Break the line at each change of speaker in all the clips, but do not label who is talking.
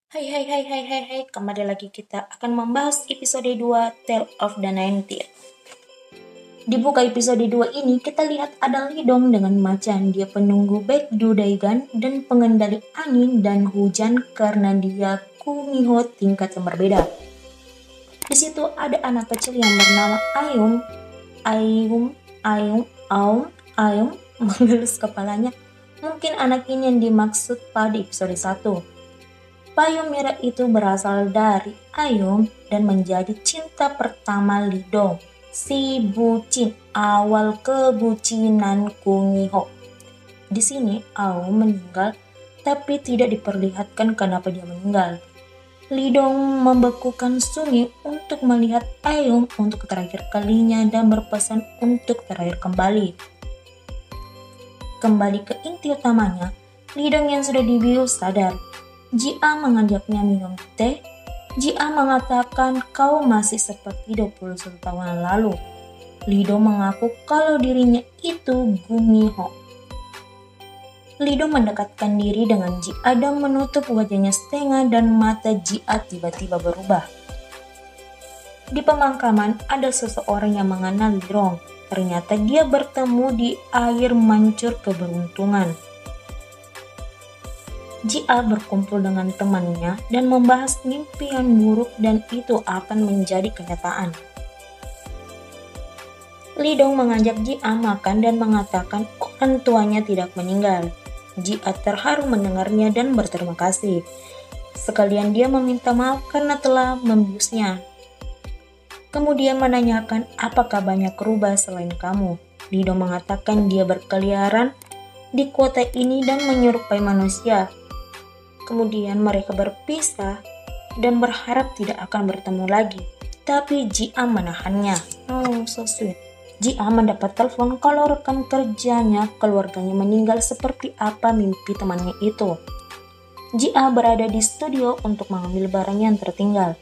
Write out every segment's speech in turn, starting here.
Hai, kembali lagi kita akan membahas episode 2 Tale of the 90. Di buka episode 2 ini kita lihat ada Lidong dengan macan, dia penunggu Baekdu Daigan dan pengendali angin dan hujan karena dia Kumiho tingkat yang berbeda. Di situ ada anak kecil yang bernama Ayum mengelus kepalanya. Mungkin anak ini yang dimaksud pada episode 1. Payung merah itu berasal dari Ayum dan menjadi cinta pertama Lidong, si bucin awal kebucinan Kumiho. Di sini Ayum meninggal, tapi tidak diperlihatkan kenapa dia meninggal. Lidong membekukan sungai untuk melihat Ayum untuk terakhir kalinya dan berpesan untuk terakhir kembali. Kembali ke inti utamanya, Lidong yang sudah dibius sadar. Jia mengajaknya minum teh. Jia mengatakan kau masih seperti 21 tahun lalu. Lidong mengaku kalau dirinya itu Gumiho. Lidong mendekatkan diri dengan Jia dan menutup wajahnya setengah dan mata Jia tiba-tiba berubah. Di pemakaman ada seseorang yang mengenal Lidong. Ternyata dia bertemu di air mancur keberuntungan. Jia berkumpul dengan temannya dan membahas mimpi yang buruk dan itu akan menjadi kenyataan. Lidong mengajak Jia makan dan mengatakan orang tuanya tidak meninggal. Jia terharu mendengarnya dan berterima kasih. Sekalian dia meminta maaf karena telah membiusnya. Kemudian menanyakan apakah banyak rubah selain kamu. Lidong mengatakan dia berkeliaran di kota ini dan menyerupai manusia. Kemudian mereka berpisah dan berharap tidak akan bertemu lagi. Tapi Jia menahannya. Oh, so sweet. Jia mendapat telepon kalau rekan kerjanya keluarganya meninggal seperti apa mimpi temannya itu. Jia berada di studio untuk mengambil barangnya yang tertinggal.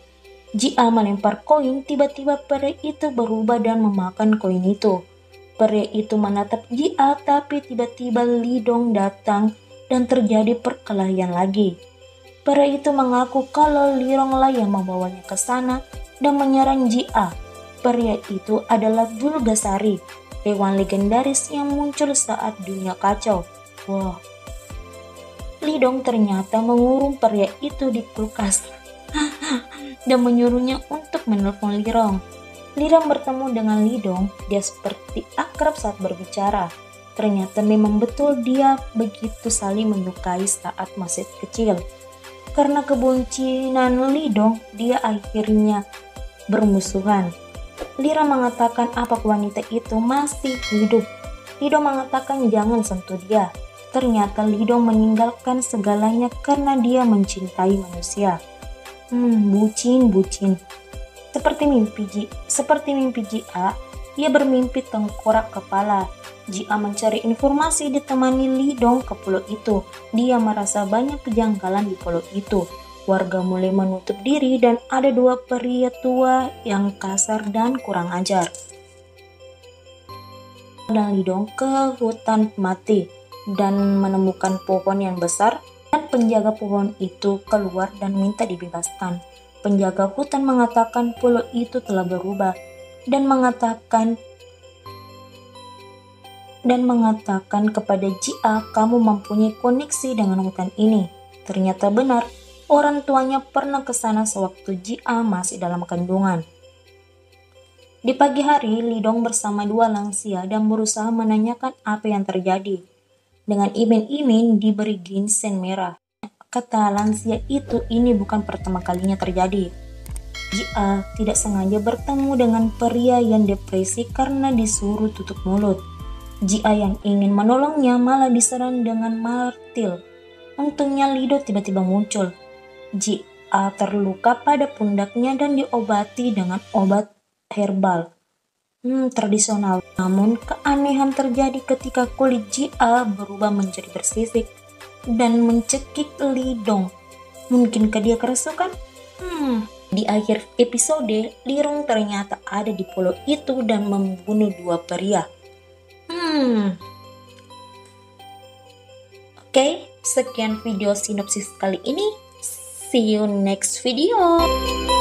Jia melempar koin, tiba-tiba peri itu berubah dan memakan koin itu. Peri itu menatap Jia, tapi tiba-tiba Lidong datang dan terjadi perkelahian lagi. Peri itu mengaku kalau Lidong lah yang membawanya ke sana dan menyerang Jia. Pria itu adalah Bulgasari, hewan legendaris yang muncul saat dunia kacau. Wow. Lidong ternyata mengurung pria itu di kulkas dan menyuruhnya untuk menelpon Lidong. Lidong bertemu dengan Lidong, dia seperti akrab saat berbicara. Ternyata memang betul dia begitu saling menyukai saat masih kecil. Karena kebucinan Lidong, dia akhirnya bermusuhan. Lira mengatakan apakah wanita itu masih hidup. Lidong mengatakan jangan sentuh dia. Ternyata Lidong meninggalkan segalanya karena dia mencintai manusia. Bucin. Seperti mimpi Jia, ia bermimpi tengkorak kepala. Jia mencari informasi ditemani Lidong ke pulau itu. Dia merasa banyak kejanggalan di pulau itu. Warga mulai menutup diri dan ada dua pria tua yang kasar dan kurang ajar. Dan Lidong ke hutan mati dan menemukan pohon yang besar dan penjaga pohon itu keluar dan minta dibebaskan. Penjaga hutan mengatakan pulau itu telah berubah dan mengatakan kepada Jia kamu mempunyai koneksi dengan hutan ini. Ternyata benar, orang tuanya pernah ke sana sewaktu Jia masih dalam kandungan. Di pagi hari, Lidong bersama dua lansia dan berusaha menanyakan apa yang terjadi. Dengan iming-iming diberi ginseng merah. Kata lansia itu ini bukan pertama kalinya terjadi. Jia tidak sengaja bertemu dengan pria yang depresi karena disuruh tutup mulut. Jia yang ingin menolongnya malah diserang dengan martil. Untungnya Lido tiba-tiba muncul. Jia terluka pada pundaknya dan diobati dengan obat herbal tradisional. Namun keanehan terjadi ketika kulit Jia berubah menjadi bersisik dan mencekik Lidong. Mungkinkah dia kerasukan? Di akhir episode, Lidong ternyata ada di pulau itu dan membunuh dua pria. Oke, sekian video sinopsis kali ini. See you next video.